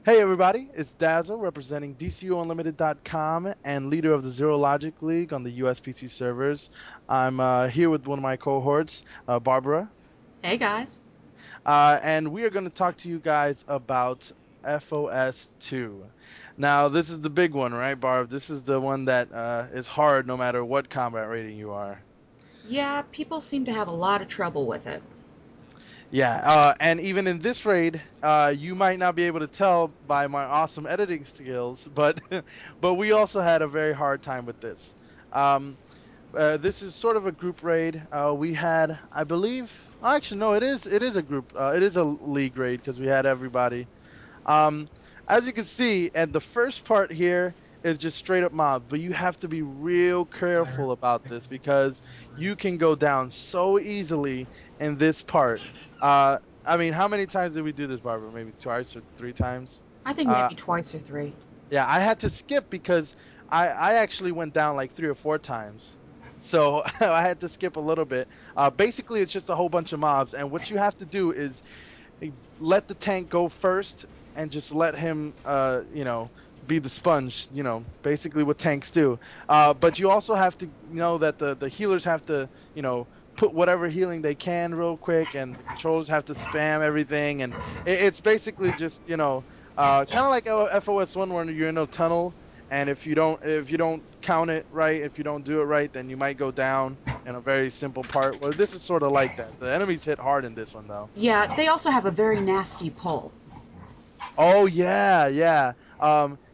Hey everybody, it's Dazzle representing DCUunlimited.com and leader of the Zero Logic League on the USPC servers. I'm here with one of my cohorts, Barbara, Hey guys. and we are going to talk to you guys about FOS 2. Now, this is the big one, right, Barb? This is the one that is hard no matter what combat rating you are. Yeah, people seem to have a lot of trouble with it. Yeah, and even in this raid, you might not be able to tell by my awesome editing skills, but but we also had a very hard time with this. Um, this is sort of a group raid. We had, I believe, actually no, it is a group, it is a league raid because we had everybody. Um, as you can see, and the first part here is just straight up mob, but you have to be real careful about this because you can go down so easily in this part. I mean, how many times did we do this, Barbara? Maybe twice or three times. I think Uh, maybe twice or three. yeah, I had to skip because I actually went down like three or four times. So I had to skip a little bit. Basically, it's just a whole bunch of mobs, and what you have to do is let the tank go first and just let him be the sponge, basically what tanks do. But you also have to know that the healers have to, put whatever healing they can real quick, and the controllers have to spam everything, and it's basically just, kind of like FOS1 when you're in a tunnel, and if you don't count it right, if you don't do it right, then you might go down in a very simple part. Well, this is sort of like that. The enemies hit hard in this one though. Yeah, they also have a very nasty pull. Oh yeah, yeah.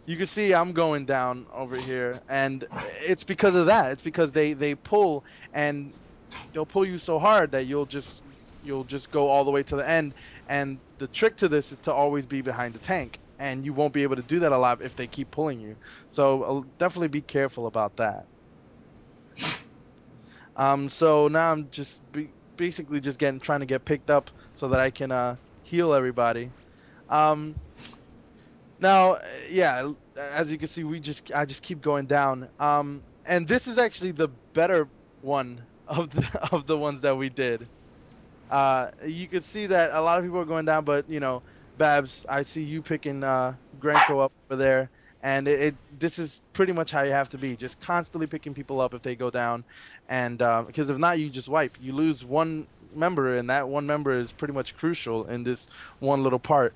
You can see I'm going down over here, and it's because of that. It's because they pull, and they'll pull you so hard that you'll just go all the way to the end. And the trick to this is to always be behind the tank, and you won't be able to do that a lot if they keep pulling you. So definitely be careful about that. So now I'm just basically just getting trying to get picked up so that I can heal everybody. Um, Now, yeah, as you can see, I just keep going down. And this is actually the better one of the of the ones that we did. You could see that a lot of people are going down, but Babs, I see you picking Grenko up over there, and this is pretty much how you have to be, just constantly picking people up if they go down, and because if not, you just wipe. You lose one member, and that one member is pretty much crucial in this one little part.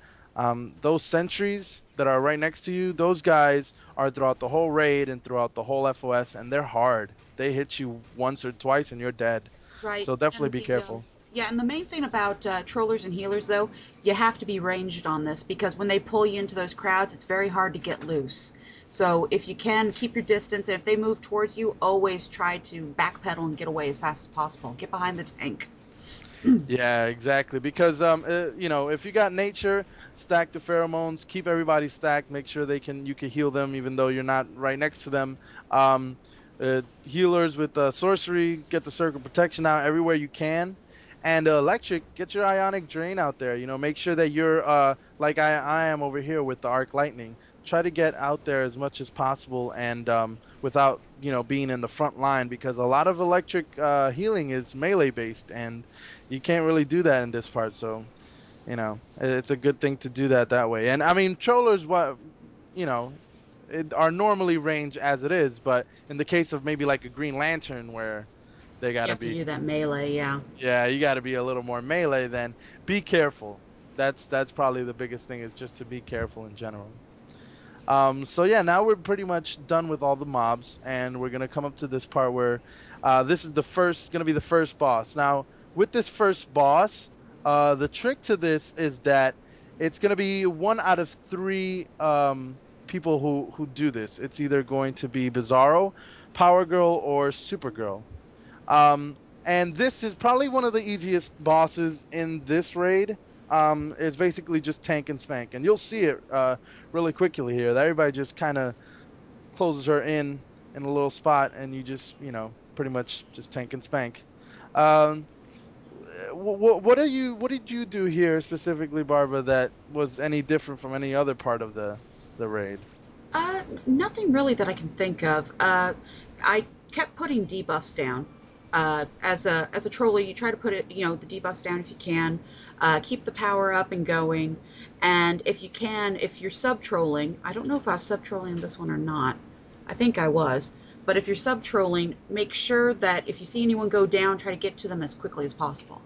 Those sentries that are right next to you, those guys are throughout the whole raid and throughout the whole FOS, and they're hard. They hit you once or twice, and you're dead. Right. So definitely And be the careful. yeah, and the main thing about trollers and healers, though, you have to be ranged on this because when they pull you into those crowds, it's very hard to get loose. So if you can keep your distance, and if they move towards you, always try to backpedal and get away as fast as possible. Get behind the tank. Yeah, exactly. Because if you got nature, stack the pheromones, keep everybody stacked, make sure you can heal them even though you're not right next to them. Healers with sorcery, get the circle protection out everywhere you can. And electric, get your ionic drain out there. Make sure that you're like I am over here with the arc lightning. Try to get out there as much as possible and without being in the front line because a lot of electric healing is melee based and you can't really do that in this part, so it's a good thing to do that way. And I mean, trollers, you know, are normally range as it is, but in the case of maybe like a Green Lantern, where they You gotta have to be, do that melee, yeah. yeah, you gotta be a little more melee. Then be careful. That's probably the biggest thing is just to be careful in general. So yeah, now we're pretty much done with all the mobs, and we're gonna come up to this part where, this is gonna be the first boss. Now, with this first boss, the trick to this is that it's gonna be one out of three people who do this. It's either going to be Bizarro, Power Girl, or Supergirl. Um, and this is probably one of the easiest bosses in this raid. It's basically just tank and spank, and you'll see it really quickly here. That everybody just kind of closes her in a little spot, and you just pretty much just tank and spank. Um, what did you do here specifically, Barbara, that was any different from any other part of the raid? Nothing really that I can think of. I kept putting debuffs down. As a troller, you try to put it, the debuffs down if you can. Keep the power up and going, and if you can, if you're sub trolling, I don't know if I was sub trolling on this one or not. I think I was, but if you're sub trolling, make sure that if you see anyone go down, try to get to them as quickly as possible.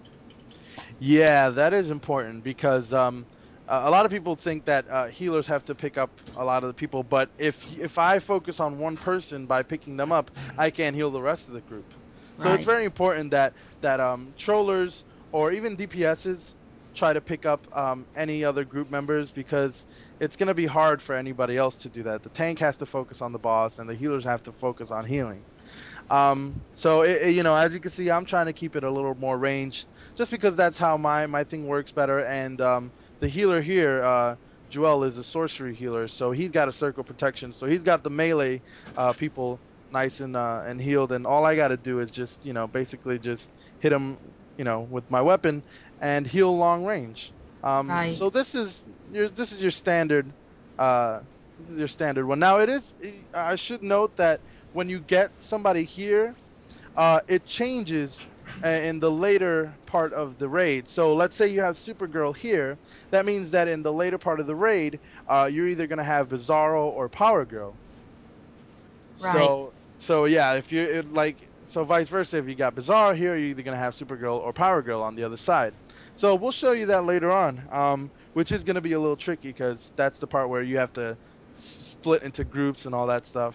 Yeah, that is important because a lot of people think that healers have to pick up a lot of the people, but if I focus on one person by picking them up, I can't heal the rest of the group. So it's Right, very important that trollers or even DPSs try to pick up any other group members because it's gonna be hard for anybody else to do that. The tank has to focus on the boss, and the healers have to focus on healing. So as you can see, I'm trying to keep it a little more ranged, just because that's how my thing works better. And the healer here, Joel, is a sorcery healer, so he's got a circle protection. So he's got the melee people nice and healed, and all I got to do is just basically just hit him, with my weapon and heal long range. right. So this is your standard. Uh, this is your standard one. Now it is. I should note that when you get somebody here, it changes in the later part of the raid. So let's say you have Supergirl here. That means that in the later part of the raid, you're either gonna have Bizarro or Power Girl. Right. So yeah, if you so vice versa, if you got Bizarro here, you're either gonna have Supergirl or Power Girl on the other side. So we'll show you that later on, which is gonna be a little tricky because that's the part where you have to split into groups and all that stuff.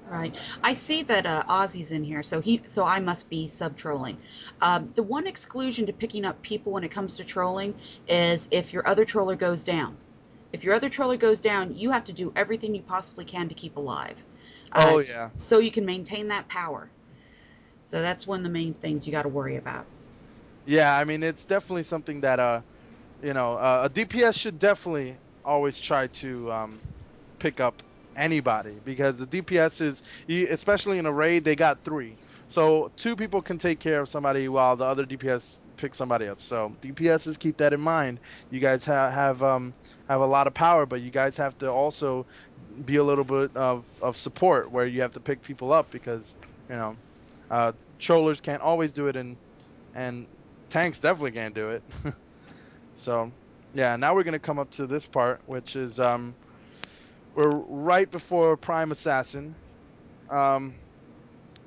Right. I see that Ozzy's in here, so I must be sub trolling. The one exclusion to picking up people when it comes to trolling is if your other troller goes down. If your other troller goes down, you have to do everything you possibly can to keep alive, Oh yeah. so you can maintain that power. So that's one of the main things you got to worry about. Yeah, I mean it's definitely something that a DPS should definitely always try to pick up anybody because the DPS is especially in a raid they got three. So two people can take care of somebody while the other DPS picks somebody up. So DPSs keep that in mind. You guys have a lot of power, but you guys have to also be a little bit of support where you have to pick people up because you know uh trollers can't always do it and tanks definitely can't do it. So, yeah, now we're gonna come up to this part, which is we're right before Prime Assassin. Um,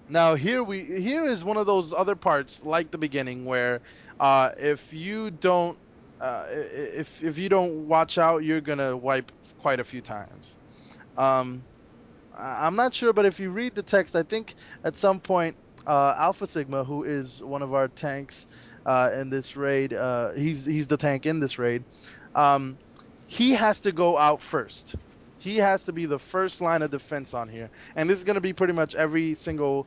Now here is one of those other parts like the beginning where if you don't if you don't watch out, you're gonna wipe quite a few times. Um, I'm not sure, but if you read the text, I think at some point, Alpha Sigma, who is one of our tanks in this raid, he's the tank in this raid. Um, he has to go out first. He has to be the first line of defense on here, and this is going to be pretty much every single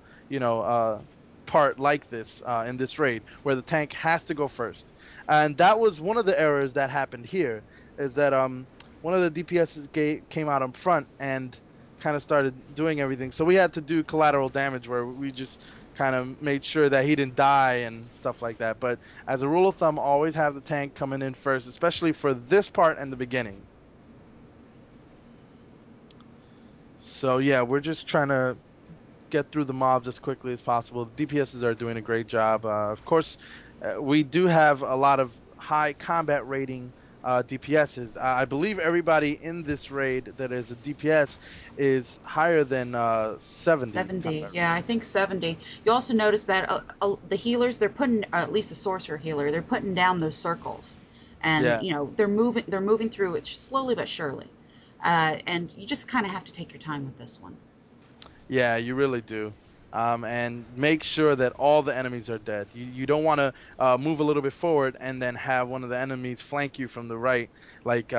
part like this in this raid, where the tank has to go first. And that was one of the errors that happened here, is that one of the DPSs came out in front and kind of started doing everything. So we had to do collateral damage where we just kind of made sure that he didn't die and stuff like that. But as a rule of thumb, always have the tank coming in first, especially for this part and the beginning. So yeah, we're just trying to get through the mobs as quickly as possible. The DPSs are doing a great job. Of course, we do have a lot of high combat rating DPSs. I believe everybody in this raid that is a DPS is higher than 70 70. combat Yeah, rating. I think 70. You also notice that the healers, they're putting, at least a sorcerer healer, they're putting down those circles. And, Yeah, they're moving through it slowly but surely. And you just kind of have to take your time with this one. yeah, you really do. And make sure that all the enemies are dead. You don't want to move a little bit forward and then have one of the enemies flank you from the right. Like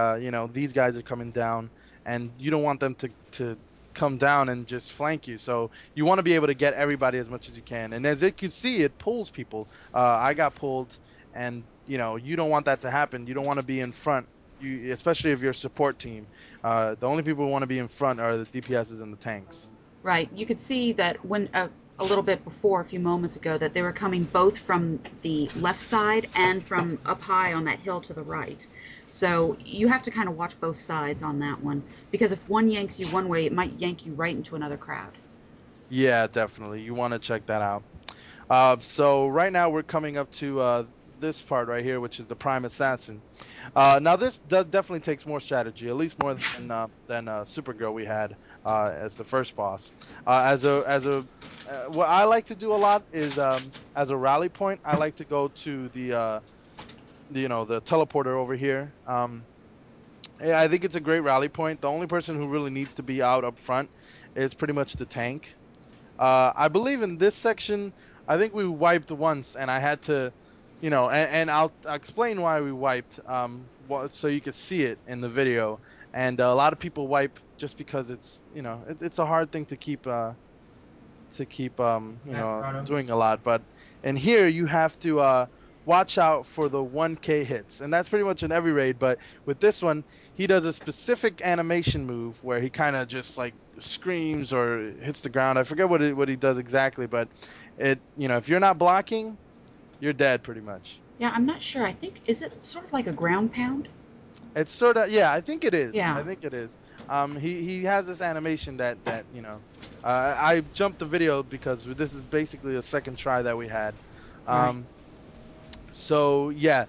these guys are coming down, and you don't want them to come down and just flank you. So you want to be able to get everybody as much as you can. And as you can see, it pulls people. I got pulled, and you don't want that to happen. You don't want to be in front. Especially if you're a support team. The only people who want to be in front are the DPSs and the tanks. Right. You could see that when a little bit before, a few moments ago, that they were coming both from the left side and from up high on that hill to the right. So you have to kind of watch both sides on that one because if one yanks you one way, it might yank you right into another crowd. Yeah, definitely. You want to check that out. So right now we're coming up to this part right here, which is the Prime Assassin. Now this does definitely takes more strategy, at least more than Supergirl we had as the first boss. What I like to do a lot is as a rally point, I like to go to the teleporter over here. Yeah, I think it's a great rally point. The only person who really needs to be out up front is pretty much the tank. I believe in this section, I think we wiped once, and I had to, and I'll explain why we wiped, so you could see it in the video. And a lot of people wipe just because it's a hard thing to keep doing a lot. But in here you have to watch out for the 1K hits, and that's pretty much in every raid. But with this one, he does a specific animation move where he kind of just like screams or hits the ground. I forget what he does exactly, but if you're not blocking, you're dead pretty much. Yeah, I'm not sure. I think, is it sort of like a ground pound? It's sort of, yeah, I think it is. I Yeah, think it is. He has this animation that I jumped the video because this is basically a second try that we had. right. Um, so yeah,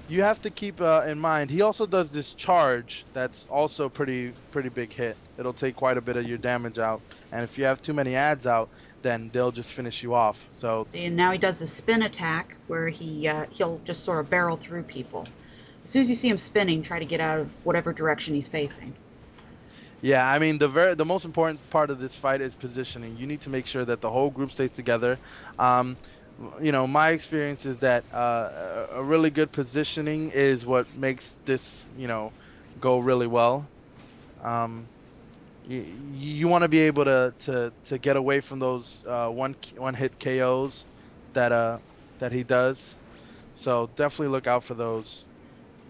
you have to keep in mind. He also does this charge that's also pretty big hit. It'll take quite a bit of your damage out, and if you have too many ads out, then they'll just finish you off. So See, and now he does a spin attack where he'll just sort of barrel through people. As soon as you see him spinning, try to get out of whatever direction he's facing. yeah, I mean the most important part of this fight is positioning. You need to make sure that the whole group stays together. Um, my experience is that a really good positioning is what makes this go really well. Um, you want to be able to get away from those one hit KOs that that he does. So definitely look out for those.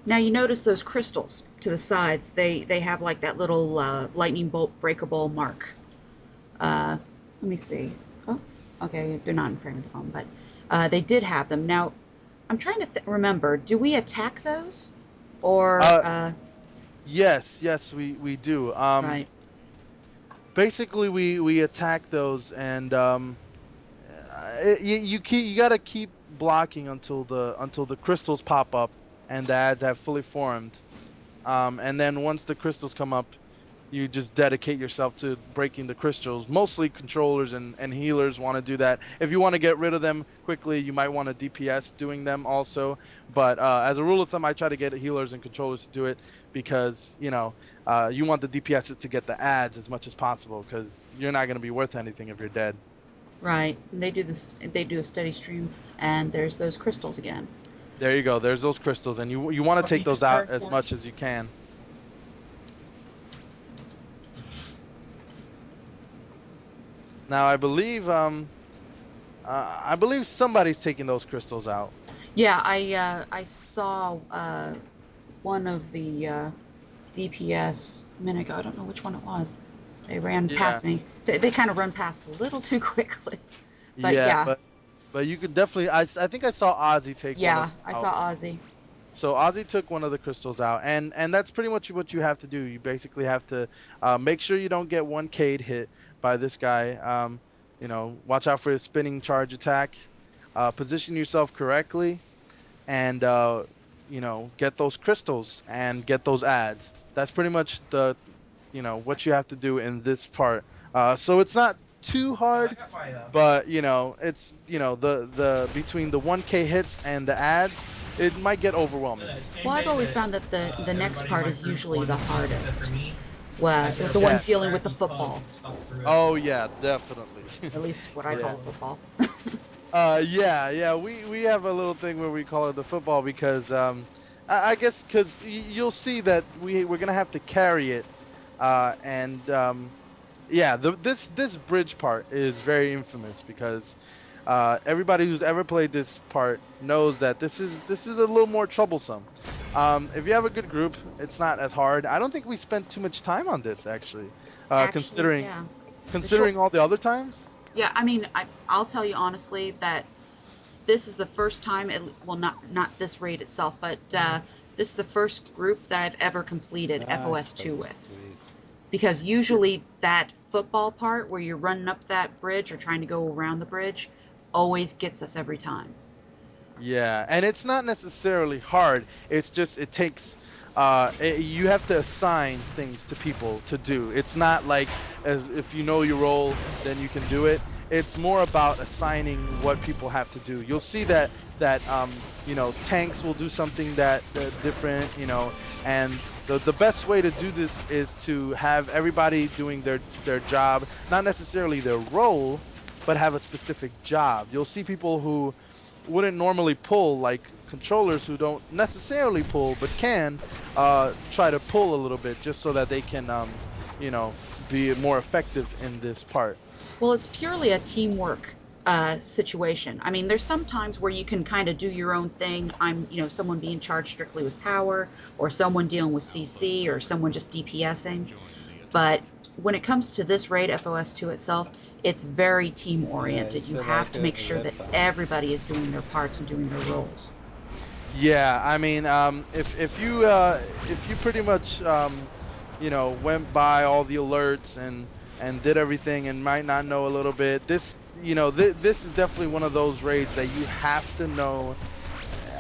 Now you notice those crystals to the sides. They have like that little lightning bolt breakable mark. Let me see. Oh, okay, they're not in frame of the phone, but they did have them. Now I'm trying to remember. Do we attack those, or Uh, yes, we do. right? Basically we attack those, and you gotta keep blocking until the crystals pop up and the ads have fully formed. And then once the crystals come up, you just dedicate yourself to breaking the crystals. Mostly controllers and healers want to do that. If you want to get rid of them quickly, you might want to DPS doing them also. But as a rule of thumb, I try to get healers and controllers to do it because you want the DPS to get the ads as much as possible because you're not going to be worth anything if you're dead. Right. And they do this. They do a steady stream, and there's those crystals again. There you go. There's those crystals, and you want to take those out as much as you can. Now I believe somebody's taking those crystals out. Yeah, I saw one of the DPS a minute ago. I don't know which one it was. They ran Yeah, past me. They kind of run past a little too quickly. But yeah, yeah, but you could definitely. I think I saw Ozzy take one of yeah, them I out. saw Ozzy. So Ozzy took one of the crystals out, and that's pretty much what you have to do. You basically have to make sure you don't get 1K'd hit by this guy. Watch out for his spinning charge attack. Position yourself correctly, and get those crystals and get those ads. That's pretty much what you have to do in this part. So it's not too hard, but it's the between the 1K hits and the ads, it might get overwhelming. Well, I've always found that the next part is usually the hardest. Well, the one Yeah. dealing with the football. Oh yeah, definitely. At least what I Yeah. call football. Yeah. We have a little thing where we call it the football because I guess because you'll see that we're gonna have to carry it, and yeah, this bridge part is very infamous because everybody who's ever played this part knows that this is a little more troublesome. If you have a good group, it's not as hard. I don't think we spent too much time on this actually, Actually, considering yeah. The short, considering all the other times. yeah. I mean, I'll tell you honestly that this is the first time. Well, not this raid itself, but this is the first group that I've ever completed FOS 2 with. Sweet. Because usually that football part where you're running up that bridge or trying to go around the bridge, always gets us every time. Yeah, and it's not necessarily hard. It's just it takes you have to assign things to people to do. It's not like as if you know your role, then you can do it. It's more about assigning what people have to do. You'll see that tanks will do something that different, and the best way to do this is to have everybody doing their job, not necessarily their role, but have a specific job. You'll see people who wouldn't normally pull, like controllers who don't necessarily pull but can try to pull a little bit just so that they can you know be more effective in this part. Well, it's purely a teamwork situation. I mean, there's some times where you can kind of do your own thing. Someone being charged strictly with power, or someone dealing with CC, or someone just DPSing. But when it comes to this raid, FOS2 itself, it's very team Yeah, oriented. it's You have like to make a sure red that flag. everybody is doing their parts and doing their roles. Yeah, I mean, if you pretty much went by all the alerts and did everything and might not know a little bit, this is definitely one of those raids that you have to know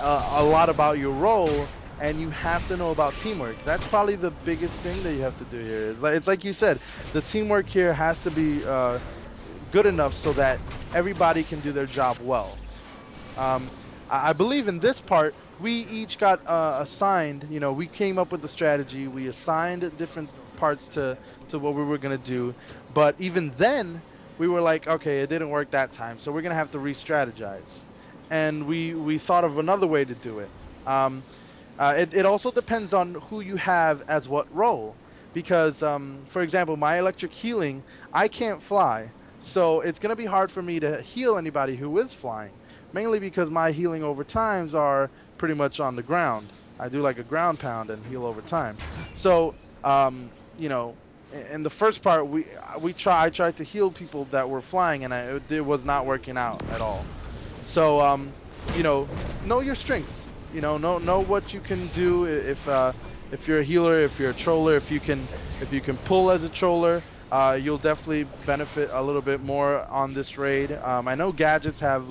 a lot about your role, and you have to know about teamwork. That's probably the biggest thing that you have to do here. It's like you said, the teamwork here has to be good enough so that everybody can do their job well. Um, I believe in this part, we each got assigned. We came up with the strategy. We assigned different parts to what we were gonna do, but even then, we were like, okay, it didn't work that time, so we're gonna have to re-strategize. And we thought of another way to do it. Um, it also depends on who you have as what role. Because, for example, my electric healing, I can't fly. So it's going to be hard for me to heal anybody who is flying. Mainly because my healing over times are pretty much on the ground. I do like a ground pound and heal over time. So, in the first part, I tried to heal people that were flying, and it was not working out at all. So, you know, know your strengths. Know what you can do if you're a healer, if you're a troller, if you can pull as a troller, you'll definitely benefit a little bit more on this raid. I know gadgets have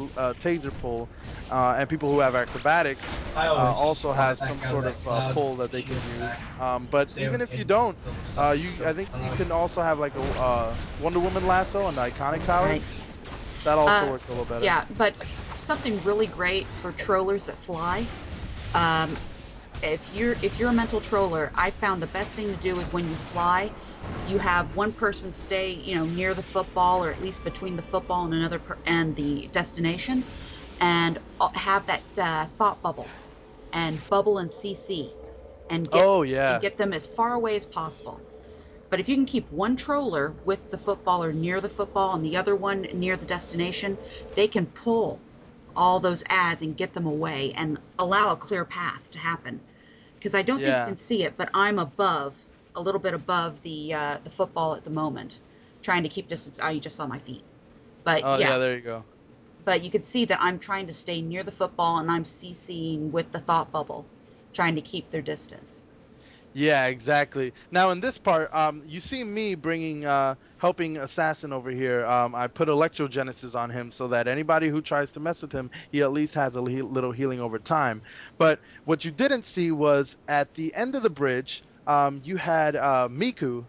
taser pull, and people who have acrobatics I always also fly have back some out of sort of that cloud, pull that they shoot can use. back, But stay even if you in don't, the I think you can also have like a Wonder Woman lasso and the iconic Right. powers. That also Uh, works a little better. yeah, but something really great for trollers that fly. Um, if you're a mental troller, I found the best thing to do is when you fly, you have one person stay near the football, or at least between the football and and the destination, and have that thought bubble and bubble and CC and get Oh yeah. them as far away as possible. But if you can keep one troller with the football or near the football and the other one near the destination, they can pull all those ads and get them away and allow a clear path to happen. Because I don't think you can Yeah. see it, but I'm above, a little bit above the football at the moment, trying to keep distance. Oh, you just saw my feet. But Oh yeah, yeah, there you go. but you can see that I'm trying to stay near the football and I'm CCing with the thought bubble, trying to keep their distance. Yeah, exactly. Now in this part, you see me bringing, helping Assassin over here. I put Electrogenesis on him so that anybody who tries to mess with him, he at least has a little healing over time. But what you didn't see was at the end of the bridge, you had Miku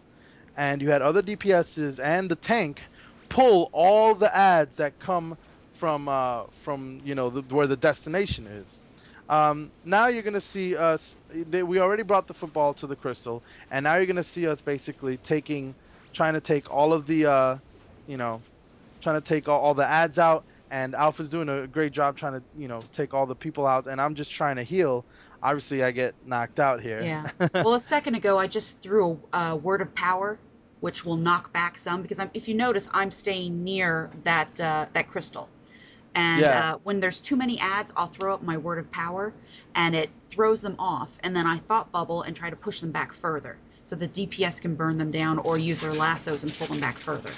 and you had other DPSs and the tank pull all the ads that come from where the destination is. Now you're gonna see us. We already brought the football to the crystal, and now you're gonna see us basically trying to take all of the, you know, trying to take all the ads out. And Alpha's doing a great job trying to, take all the people out, and I'm just trying to heal. Obviously, I get knocked out here. Yeah. Well, a second ago, I just threw a word of power, which will knock back some because if you notice, I'm staying near that crystal. And Yeah. when there's too many ads, I'll throw up my word of power, and it throws them off. And then I thought bubble and try to push them back further, so the DPS can burn them down or use their lassos and pull them back further.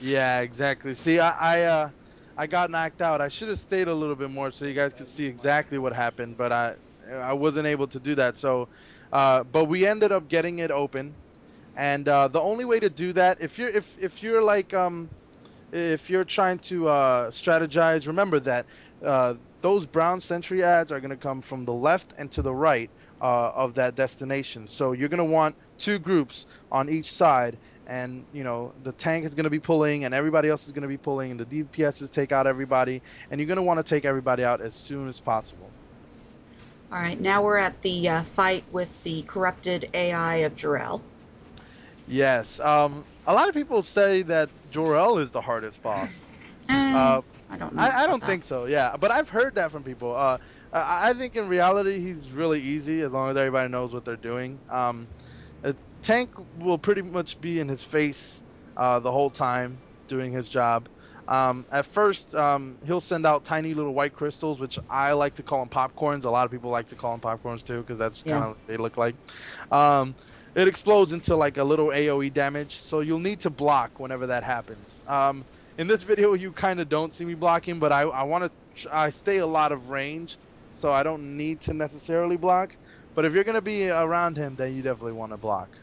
Yeah, exactly. See, I got knocked out. I should have stayed a little bit more so you guys could see exactly what happened, but I wasn't able to do that. So, but we ended up getting it open, and the only way to do that, if you're like if you're trying to strategize, remember that uh, those brown sentry ads are going to come from the left and to the right of that destination. So you're going to want two groups on each side, and the tank is going to be pulling, and everybody else is going to be pulling, and the DPSs take out everybody, and you're going to want to take everybody out as soon as possible. All right, now we're at the fight with the corrupted AI of Jarell. Yes. A lot of people say that Jor-El is the hardest boss. Eh, Uh, I don't know I about don't that. think so. Yeah, but I've heard that from people. I think in reality he's really easy as long as everybody knows what they're doing. A tank will pretty much be in his face the whole time doing his job. At first, he'll send out tiny little white crystals, which I like to call them popcorns. A lot of people like to call them popcorns too, because that's kind Yeah. of what they look like. Um, it explodes into like a little AOE damage, so you'll need to block whenever that happens. In this video, you kind of don't see me blocking, but I want to I stay a lot of ranged, so I don't need to necessarily block. But if you're gonna be around him, then you definitely want to block.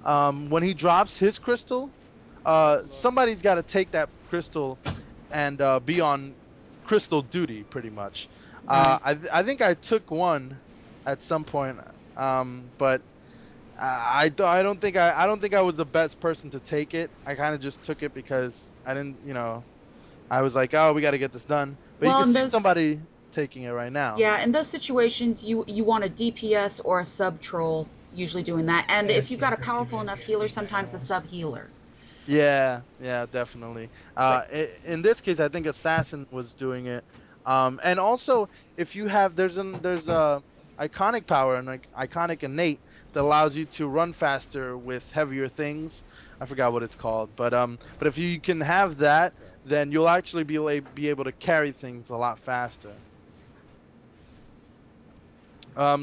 When he drops his crystal, somebody's got to take that crystal and be on crystal duty, pretty much. Right. I think I took one at some point, but I don't think I don't think I was the best person to take it. I kind of just took it because I didn't, I was like, oh, we got to get this done. But you Well, can in see those somebody taking it right now. yeah, in those situations, you want a DPS or a sub troll usually doing that. And if you've got a powerful enough healer, sometimes the sub healer. Yeah, yeah, definitely. But In this case, I think Assassin was doing it. And also, if you have, there's a iconic power and like iconic innate that allows you to run faster with heavier things. I forgot what it's called, but if you can have that, then you'll actually be able to carry things a lot faster.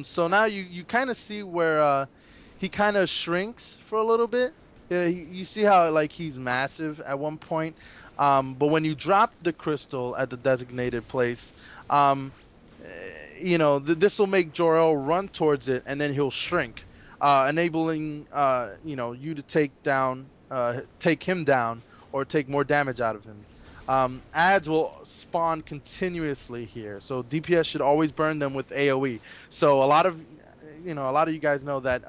So now you kind of see where he kind of shrinks for a little bit. Yeah, you see how like he's massive at one point. But when you drop the crystal at the designated place, um, this will make Jor-El run towards it, and then he'll shrink, enabling you to take him down, or take more damage out of him. Ads will spawn continuously here, so DPS should always burn them with AOE. So a lot of you guys know that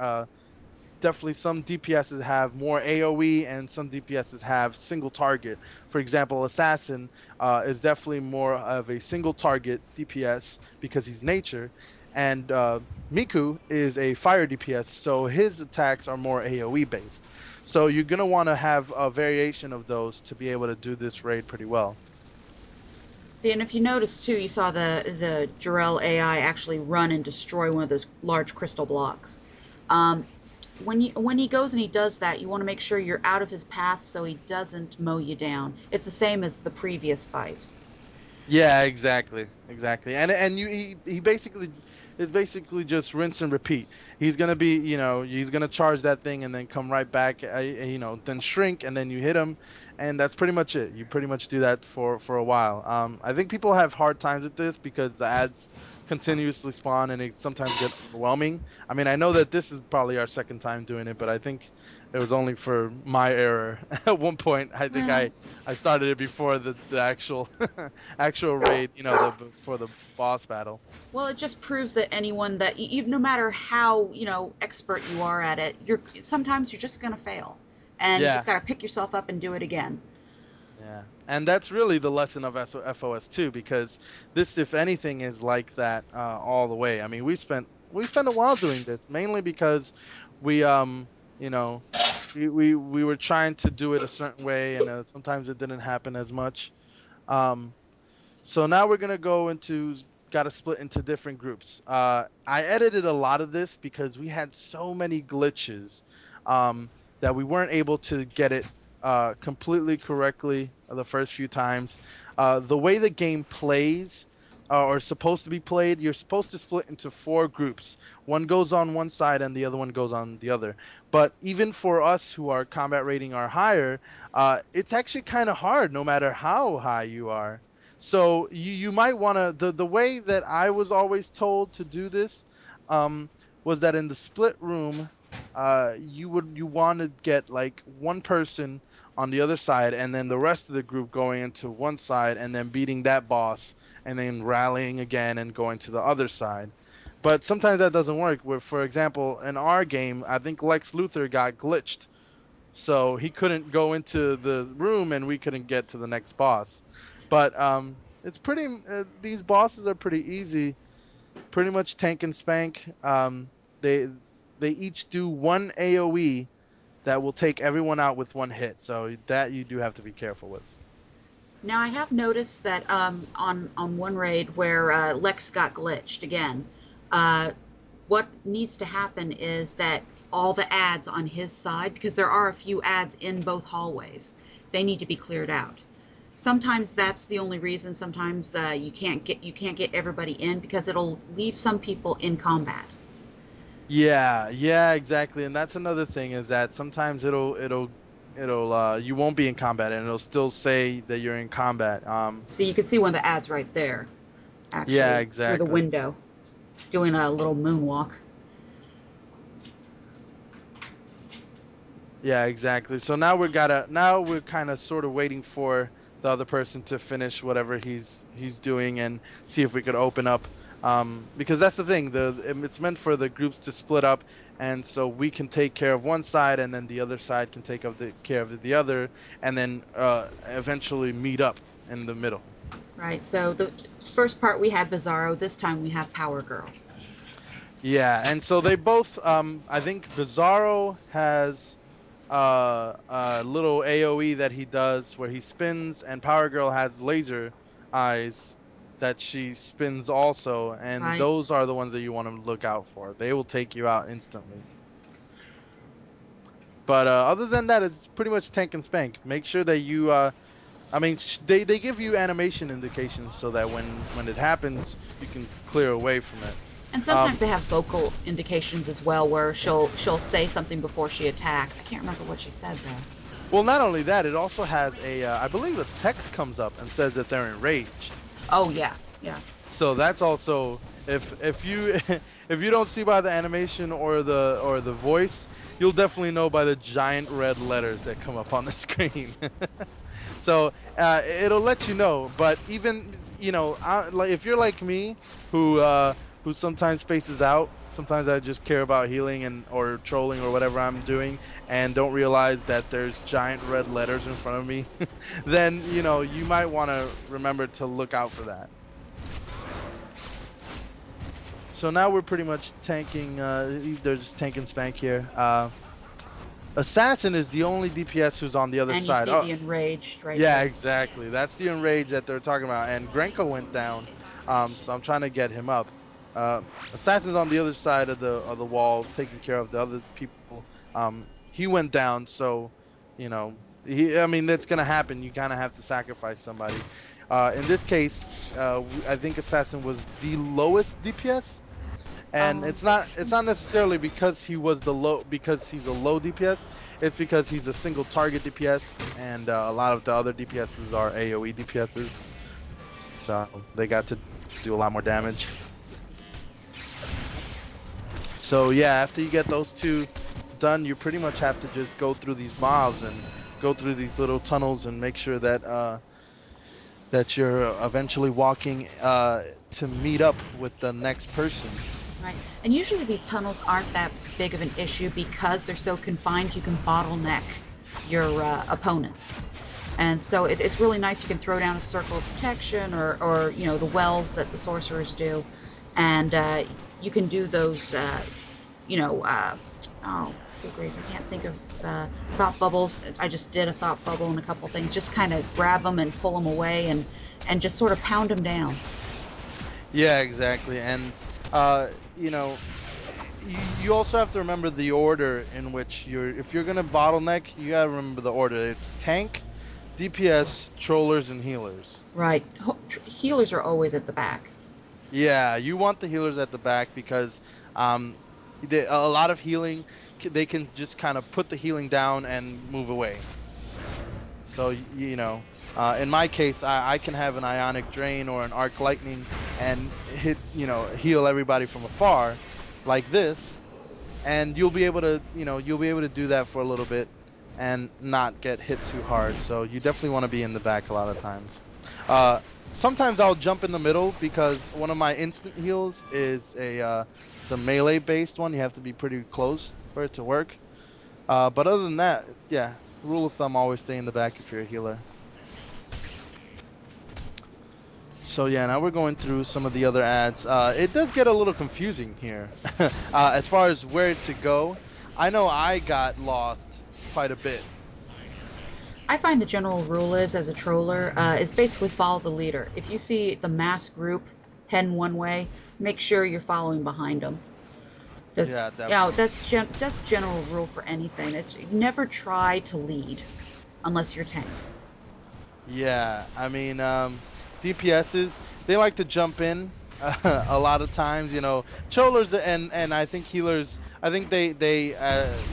definitely some DPSs have more AOE and some DPSs have single target. For example, Assassin is definitely more of a single target DPS because he's nature, and Miku is a fire DPS, so his attacks are more AOE based. So you're gonna want to have a variation of those to be able to do this raid pretty well. see, and if you notice too, you saw the Jarell AI actually run and destroy one of those large crystal blocks. Um, when he goes and he does that, you want to make sure you're out of his path so he doesn't mow you down. It's the same as the previous fight. Yeah, exactly, exactly. And he basically it's basically just rinse and repeat. He's gonna be, he's gonna charge that thing and then come right back, then shrink and then you hit him, and that's pretty much it. You pretty much do that for a while. I think people have hard times with this because the ads continuously spawn and it sometimes get overwhelming. I mean, I know that this is probably our second time doing it, but I think it was only for my error. At one point, I think Well, I started it before the actual actual raid, for the boss battle. well, it just proves that anyone that no matter how expert you are at it, sometimes you're just gonna fail, and you Yeah, just gotta pick yourself up and do it again. yeah, and that's really the lesson of FOS too, because this, if anything, is like that all the way. I mean, we spent a while doing this, mainly because we you know we were trying to do it a certain way, and sometimes it didn't happen as much. Um, So now we're gonna go into got to split into different groups. I edited a lot of this because we had so many glitches um, that we weren't able to get it completely correctly the first few times. The way the game plays or is supposed to be played, you're supposed to split into four groups. One goes on one side and the other one goes on the other. But even for us who are combat rating are higher, it's actually kind of hard no matter how high you are. So you might want to the way that I was always told to do this um, was that in the split room, you want to get like one person on the other side, and then the rest of the group going into one side and then beating that boss, and then rallying again and going to the other side. But sometimes that doesn't work. Where, for example, in our game, I think Lex Luthor got glitched, so he couldn't go into the room, and we couldn't get to the next boss. But it's pretty. These bosses are pretty easy, pretty much tank and spank. They they each do one AOE that will take everyone out with one hit. So that you do have to be careful with. Now I have noticed that on one raid where Lex got glitched again, uh, what needs to happen is that all the ads on his side, because there are a few ads in both hallways, they need to be cleared out. Sometimes that's the only reason. Sometimes you can't get everybody in because it'll leave some people in combat. Yeah, yeah, exactly. And that's another thing is that sometimes it'll you won't be in combat and it'll still say that you're in combat. So you can see one of the ads right there, Yeah, actually through the exactly. window, doing a little moonwalk. Yeah, exactly. So now we're kind of sort of waiting for the other person to finish whatever he's doing and see if we could open up. Because that's the thing, it's meant for the groups to split up, and so we can take care of one side, and then the other side can take of the care of the other, and then eventually meet up in the middle. Right. So the first part we had Bizarro. This time we have Power Girl. Yeah, and so they both I think Bizarro has a little AoE that he does where he spins, and Power Girl has laser eyes that she spins also, and Right. those are the ones that you want to look out for. They will take you out instantly. But other than that, it's pretty much tank and spank. Make sure that you I mean, they give you animation indications so that when it happens, you can clear away from it. And sometimes Um, they have vocal indications as well, where she'll say something before she attacks. I can't remember what she said though. well, not only that, it also has I believe a text comes up and says that they're enraged. Oh yeah, yeah. So that's also, if you if you don't see by the animation or the voice, you'll definitely know by the giant red letters that come up on the screen. So it'll let you know. But even like if you're like me, who sometimes spaces out. Sometimes I just care about healing and or trolling or whatever I'm doing, and don't realize that there's giant red letters in front of me. Then you might want to remember to look out for that. So now we're pretty much tanking. They're just tanking spank here. Assassin is the only DPS who's on the other And you side. see Oh, the enraged right yeah, there. exactly. That's the enrage that they're talking about. And Grenko went down, so I'm trying to get him up. Assassin's on the other side of the wall, taking care of the other people. He went down, so you know, I mean, that's gonna happen. You kind of have to sacrifice somebody. In this case, I think Assassin was the lowest DPS, and Um, it's not necessarily because he's a low DPS. It's because he's a single target DPS, and a lot of the other DPSs are AOE DPSs, so they got to do a lot more damage. So yeah, after you get those two done, you pretty much have to just go through these mobs and go through these little tunnels and make sure that you're eventually walking to meet up with the next person. right. And usually these tunnels aren't that big of an issue because they're so confined. You can bottleneck your opponents. And so it's really nice. You can throw down a circle of protection or the wells that the sorcerers do, and you can do those. You know, oh, good grief! I can't think of thought bubbles. I just did a thought bubble and a couple things. Just kind of grab them and pull them away, and just sort of pound them down. Yeah, exactly. And you know, you also have to remember the order in which if you're gonna bottleneck, you gotta remember the order. It's tank, DPS, trollers, and healers. Right. Healers are always at the back. Yeah, you want the healers at the back because um, a lot of healing, they can just kind of put the healing down and move away. So in my case, I can have an ionic drain or an arc lightning and heal everybody from afar, like this, and you'll be able to do that for a little bit. and not get hit too hard. So you definitely want to be in the back a lot of times. Uh, Sometimes I'll jump in the middle because one of my instant heals is it's a melee based one. You have to be pretty close for it to work. But other than that, yeah, rule of thumb, always stay in the back if you're a healer. So yeah, now we're going through some of the other ads. It does get a little confusing here, as far as where to go. I know I got lost quite a bit. I find the general rule is, as a troller, is basically follow the leader. If you see the mass group heading one way, make sure you're following behind them. Yeah, That's definitely. that's general rule for anything. It's never try to lead unless you're tank. Yeah, I mean, DPSs, they like to jump in a lot of times. Chollers and I think healers. I think they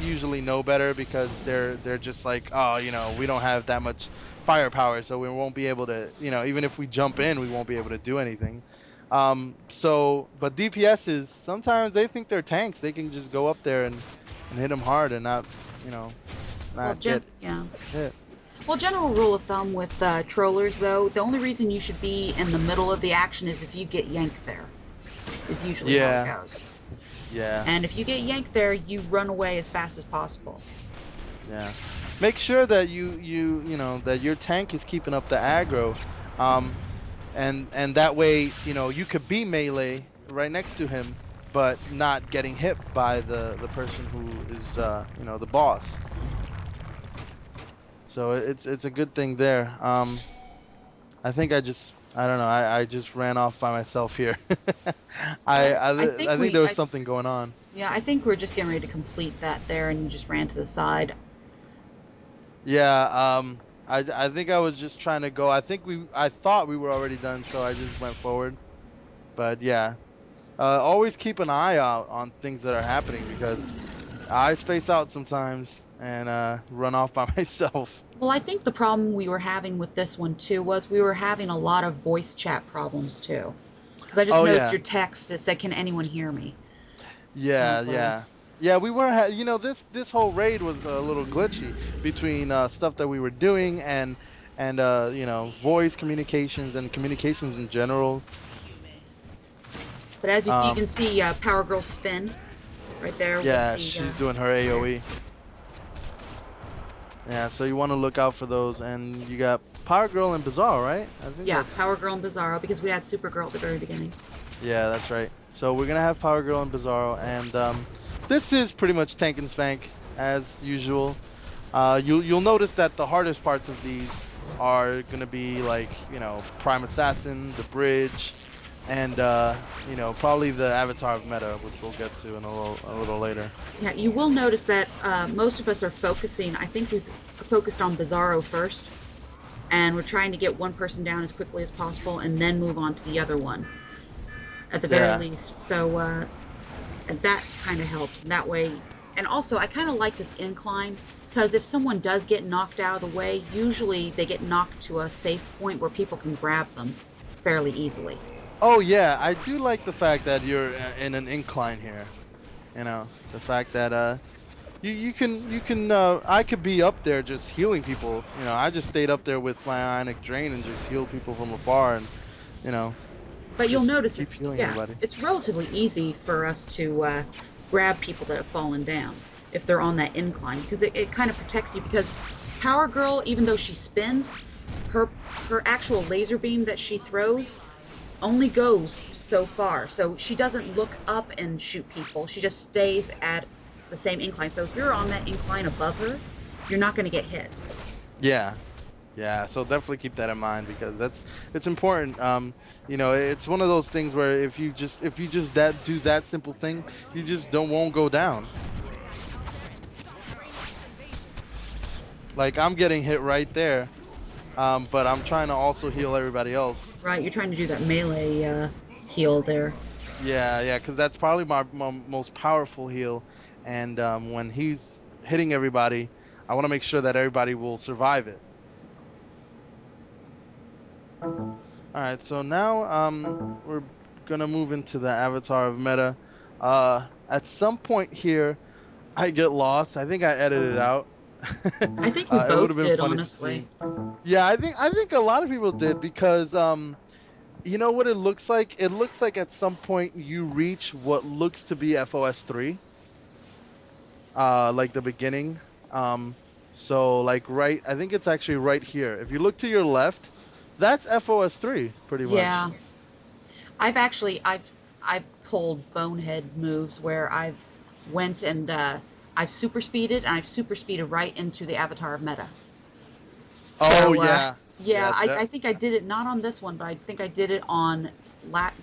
usually know better because they're just like, oh, we don't have that much firepower, so we won't be able to, even if we jump in, we won't be able to do anything. But DPSs sometimes they think they're tanks. They can just go up there and hit them hard and not, you know, Well, not get yeah. hit. Well, general rule of thumb with trollers, though, the only reason you should be in the middle of the action is if you get yanked there. Is usually how it Yeah, goes. yeah. And if you get yanked there, you run away as fast as possible. Yeah. Make sure that that your tank is keeping up the aggro. Um and that way, you could be melee right next to him, but not getting hit by the person who is the boss. So it's a good thing there. I think I don't know, I just ran off by myself here. I think there was something going on. Yeah, I think we're just getting ready to complete that there, and you just ran to the side. Yeah, I think I was just trying to go. I thought we were already done, so I just went forward. But yeah, always keep an eye out on things that are happening because I space out sometimes and run off by myself. Well, I think the problem we were having with this one too was we were having a lot of voice chat problems too. Because I just Oh noticed yeah, your text. It said, "Can anyone hear me?" So, yeah, yeah, yeah. We were, this whole raid was a little glitchy between stuff that we were doing and voice communications and communications in general. but as you see, you Um, can see Power Girl spin right there with yeah, the she's doing her there. AOE. Yeah, so you want to look out for those, and you got Power Girl and Bizarre, right? I think Yeah, that's Power Girl and Bizarro because we had Supergirl at the very beginning. yeah, that's right. So we're gonna have Power Girl and Bizarro, and this is pretty much tank and spank as usual. You'll notice that the hardest parts of these are gonna be like Prime Assassin, the bridge, and probably the Avatar of Meta, which we'll get to in a little later. Yeah, you will notice that most of us are focusing. I think we've focused on Bizarro first, and we're trying to get one person down as quickly as possible, and then move on to the other one at the very Yeah. least. So that kind of helps. And that way, and also I kind of like this incline because if someone does get knocked out of the way, usually they get knocked to a safe point where people can grab them fairly easily. Oh yeah, I do like the fact that you're in an incline here. The fact that you can I could be up there just healing people. I just stayed up there with my ionic drain and just healed people from afar and you know But you'll just notice keep it's healing yeah, everybody. it's relatively easy for us to grab people that have fallen down if they're on that incline because it kind of protects you because Power Girl, even though she spins, her her actual laser beam that she throws only goes so far. So she doesn't look up and shoot people. She just stays at the same incline. So if you're on that incline above her, you're not going to get hit. Yeah. Yeah, so definitely keep that in mind because it's important. It's one of those things where if you just that do that simple thing, you just don't won't go down. Like I'm getting hit right there, but I'm trying to also heal everybody else. Right? You're trying to do that melee heal there. Yeah, yeah, because that's probably my most powerful heal, and when he's hitting everybody, I want to make sure that everybody will survive it. All right, so now we're gonna move into the Avatar of Meta. At some point here, I get lost. I think I edited it out. I think we It would have both been did, funny to honestly. see. Yeah, I think a lot of people did because you know what it looks like? It looks like at some point you reach what looks to be FOS 3, like the beginning. Um, so like right, I think it's actually right here. If you look to your left, that's FOS 3 pretty much. Yeah. I've pulled bonehead moves where I've went and I've super speeded and I've super speeded right into the avatar of meta. Oh So yeah. yeah, Yeah, I think I did it not on this one, but I think I did it on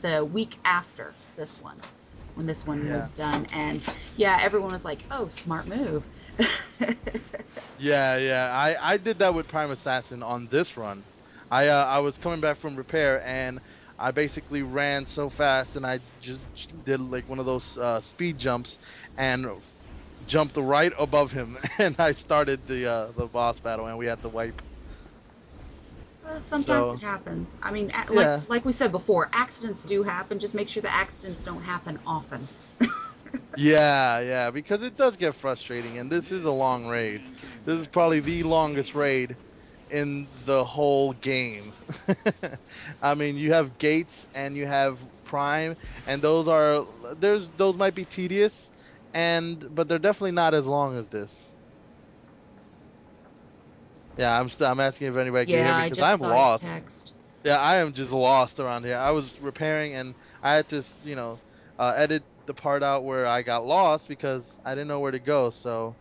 the week after this one, when this one yeah. was done. And yeah, everyone was like, "Oh, smart move." Yeah. I did that with Prime Assassin on this run. I was coming back from repair and I basically ran so fast and I just did like one of those speed jumps and jumped right above him and I started the boss battle and we had to wipe. Sometimes it So, happens. I mean, yeah. like we said before, accidents do happen. Just make sure the accidents don't happen often. Yeah, because it does get frustrating and this is a long raid. This is probably the longest raid in the whole game. I mean, you have gates and you have prime, and those might be tedious, but they're definitely not as long as this. Yeah, I'm asking if anybody can hear Yeah, me I because just I'm saw your lost. text. Yeah, I am just lost around here. I was repairing and I had to, edit the part out where I got lost because I didn't know where to go. So,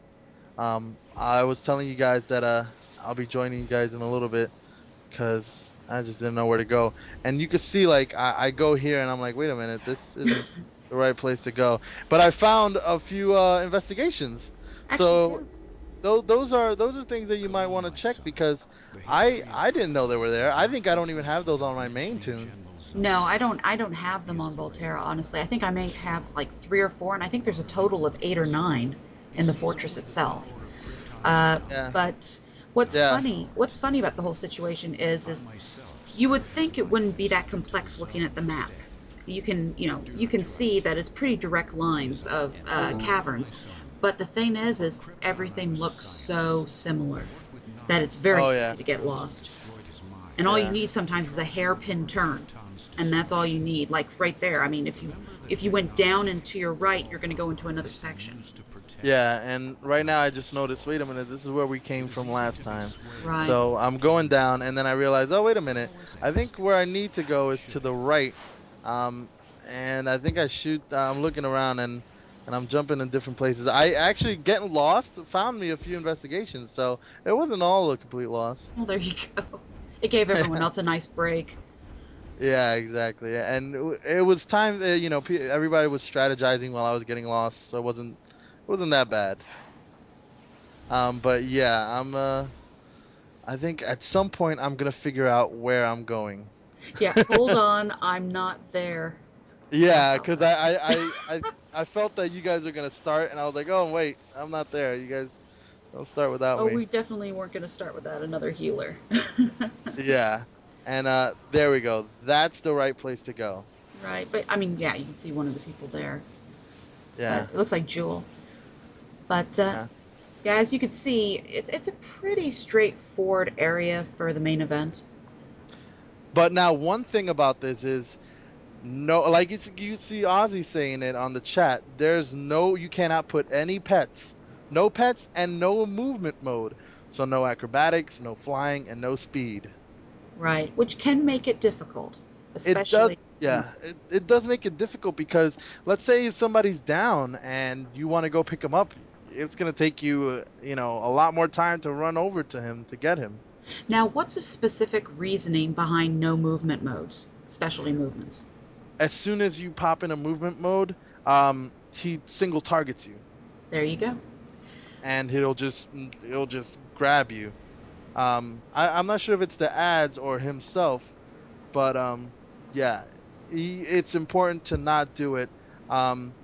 I was telling you guys that I'll be joining you guys in a little bit because I just didn't know where to go. And you could see like I go here and I'm like, wait a minute, this isn't the right place to go. But I found a few investigations. Actually, yeah. So those are things that you might want to check because I didn't know they were there. I think I don't even have those on my main tune. No, I don't have them on Volterra, honestly. I think I may have like three or four, and I think there's a total of eight or nine in the fortress itself. Yeah, But yeah. what's funny about the whole situation is you would think it wouldn't be that complex looking at the map. You can see that it's pretty direct lines of caverns. But the thing is everything looks so similar that it's very Oh easy yeah, to get lost. And all you yeah. need sometimes is a hairpin turn, and that's all you need. Like right there. I mean, if you went down and to your right, you're going to go into another section. Yeah, and right now I just noticed, wait a minute, this is where we came from last time. Right. So I'm going down and then I realize, oh, wait a minute. I think where I need to go is to the right. Um, and I think I'm looking around and I'm jumping in different places. I actually getting lost found me a few investigations, so it wasn't all a complete loss. Well, there you go. It gave everyone else a nice break. Yeah, exactly. And it was time, everybody was strategizing while I was getting lost, so it wasn't that bad. But yeah, I think at some point I'm gonna figure out where I'm going. Yeah, hold on, I'm not there. Yeah, I Yeah, felt because that. I felt that you guys are gonna start, and I was like, oh wait, I'm not there. You guys don't start without Oh, me. we definitely weren't going to start without another healer. Yeah, and there we go. That's the right place to go. Right, but I mean, yeah, you can see one of the people there. But Yeah, it looks like Jewel. But yeah. yeah, as you can see, it's a pretty straightforward area for the main event. But now one thing about this is no, like you see Ozzy saying it on the chat. You cannot put any pets, no pets, and no movement mode. So no acrobatics, no flying, and no speed. Right, which can make it difficult, It does, especially. yeah, it does make it difficult because let's say if somebody's down and you want to go pick him up, it's gonna take you, a lot more time to run over to him to get him. Now, what's the specific reasoning behind no movement modes, specialty movements? As soon as you pop in a movement mode, he single targets you There you go. and he'll just grab you. I'm not sure if it's the ads or himself, but yeah, it's important to not do it. Um,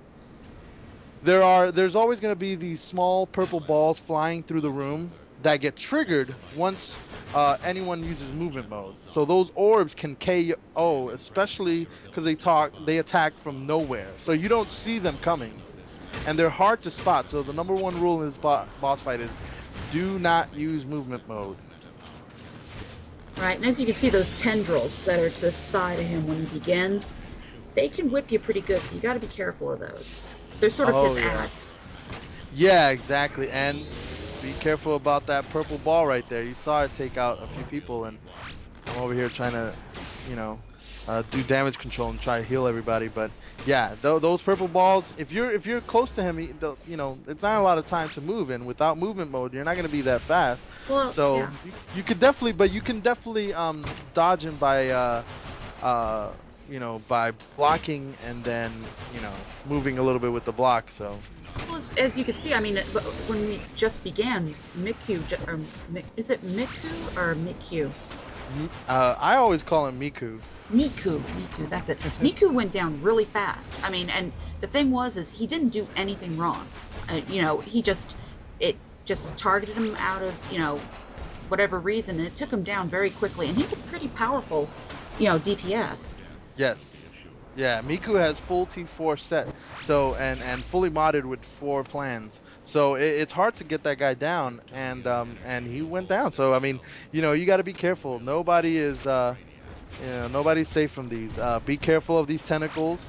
there's always going to be these small purple balls flying through the room that get triggered once anyone uses movement mode. So those orbs can KO, especially because they attack from nowhere. So you don't see them coming, and they're hard to spot. So the number one rule in this boss fight is do not use movement mode. Right, and as you can see, those tendrils that are to the side of him when he begins, they can whip you pretty good, so you got to be careful of those. They're sort of Oh his yeah. ad. Yeah, exactly. And be careful about that purple ball right there. You saw it take out a few people, and I'm over here trying to, you know, do damage control and try to heal everybody. But yeah, those purple balls. If you're close to him, you know, it's not a lot of time to move. And without movement mode, you're not gonna be that fast. Well, So yeah. you could definitely, but you can definitely dodge him by you know, by blocking and then, you know, moving a little bit with the block. So. Well, as you can see, I mean, when we just began, is it Miku or Miku? I always call him Miku. Miku, that's it. Miku went down really fast. I mean, and the thing is he didn't do anything wrong. You know, it just targeted him out of, you know, whatever reason, and it took him down very quickly. And he's a pretty powerful, you know, DPS. Yes. Yeah, Miku has full T4 set, so and fully modded with 4 plans. So it's hard to get that guy down, and he went down. So I mean, you know, you got to be careful. Nobody is you know, nobody's safe from these. Be careful of these tentacles.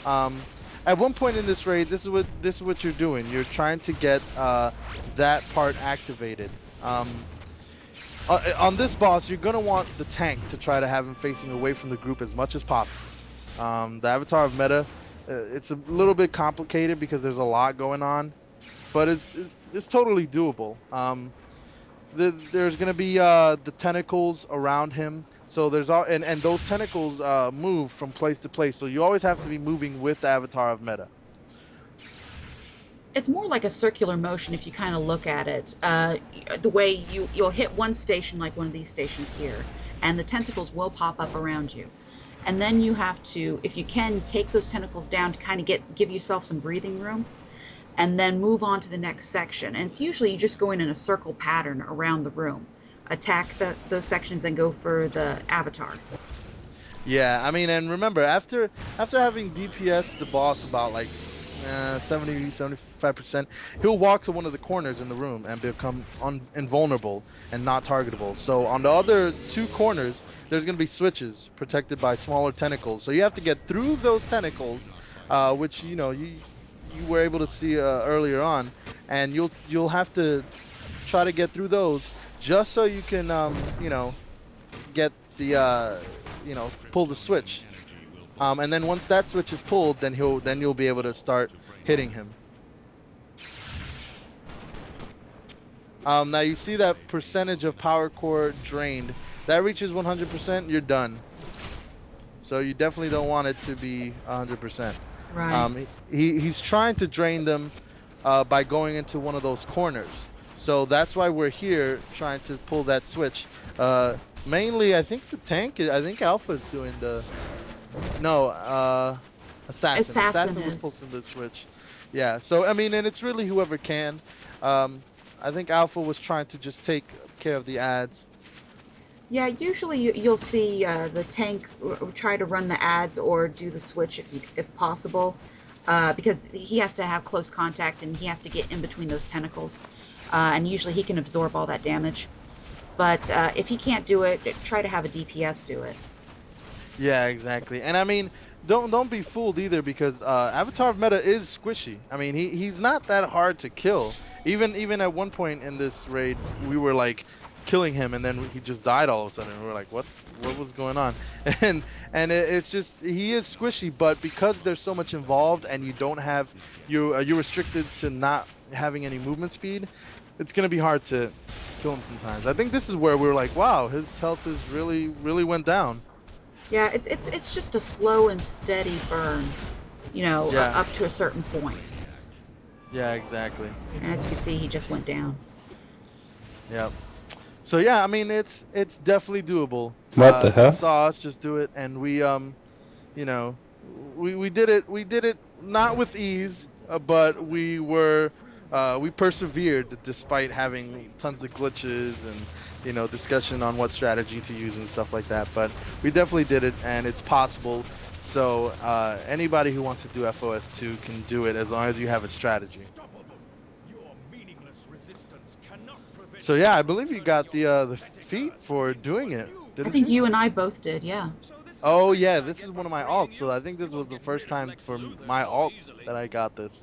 Um, at one point in this raid, this is what you're doing. You're trying to get that part activated. On this boss, you're gonna want the tank to try to have him facing away from the group as much as possible. The Avatar of Meta, it's a little bit complicated because there's a lot going on, but it's totally doable. There's gonna be the tentacles around him, so there's all and those tentacles move from place to place, so you always have to be moving with the Avatar of Meta. It's more like a circular motion if you kind of look at it. The way you'll hit one station, like one of these stations here, and the tentacles will pop up around you. And then you have to, if you can, take those tentacles down to kind of give yourself some breathing room, and then move on to the next section. And it's usually you just go in a circle pattern around the room, attack those sections, and go for the avatar. Yeah, I mean, and remember, after having DPS the boss about like 75%, he'll walk to one of the corners in the room and become invulnerable and not targetable. So on the other 2 corners, there's going to be switches protected by smaller tentacles. So you have to get through those tentacles, which, you know, you were able to see earlier on, and you'll have to try to get through those just so you can, you know, get the, you know, pull the switch. And then once that switch is pulled, then you'll be able to start hitting him. Now you see that percentage of power core drained. That reaches 100%, you're done. So you definitely don't want it to be 100%. Right. He's trying to drain them by going into one of those corners. So that's why we're here trying to pull that switch. Mainly, I think I think Alpha is doing the. No, Assassin. Assassin was pulling the switch. Yeah. So I mean, and it's really whoever can. I think Alpha was trying to just take care of the ads. Yeah, usually you'll see the tank try to run the ads or do the switch if possible, because he has to have close contact and he has to get in between those tentacles, and usually he can absorb all that damage. But if he can't do it, try to have a DPS do it. Yeah, exactly. And I mean, don't be fooled either, because Avatar of Meta is squishy. I mean, he's not that hard to kill. Even at one point in this raid, we were like killing him, and then he just died all of a sudden. We were like, what was going on? And it's just, he is squishy, but because there's so much involved and you don't have you're restricted to not having any movement speed, it's gonna be hard to kill him sometimes. I think this is where we were like, wow, his health is really went down. Yeah, it's just a slow and steady burn, you know, Yeah. up to a certain point. Yeah, exactly. And as you can see, he just went down. Yep. So yeah, I mean, it's definitely doable. What the hell? You saw us just do it, and we you know, we did it not with ease, but we persevered despite having tons of glitches and, you know, discussion on what strategy to use and stuff like that. But we definitely did it, and it's possible. So anybody who wants to do FOS 2 can do it as long as you have a strategy. So yeah, I believe you got the feat for doing it, I didn't think you? you and I both did, yeah. Oh yeah, this is one of my alts, so I think this was the first time for my alt that I got this.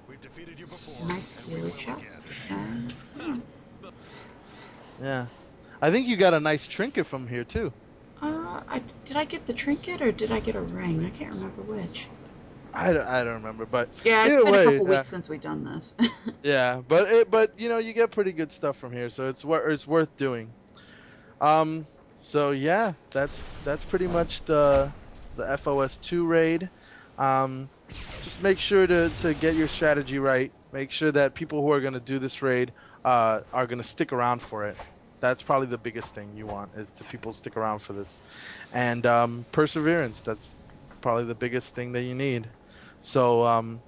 We've defeated you before, Nice and we healer will chest. again. Yeah, I think you got a nice trinket from here too. Did I get the trinket or did I get a ring? I can't remember which. I don't remember, but Yeah, it's either been a way, couple weeks since we've done this. yeah, but you know you get pretty good stuff from here, so it's worth doing. Um, so yeah, that's pretty much the FOS 2 raid. Um, just make sure to get your strategy right. Make sure that people who are gonna do this raid are gonna stick around for it. That's probably the biggest thing you want is to people stick around for this, and perseverance. That's probably the biggest thing that you need. So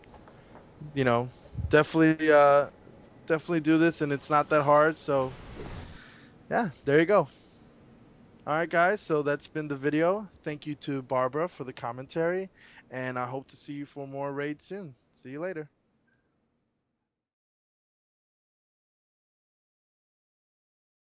you know, definitely definitely do this, and it's not that hard. So yeah, there you go. All right, guys. So that's been the video. Thank you to Barbara for the commentary, and I hope to see you for more raids soon. See you later.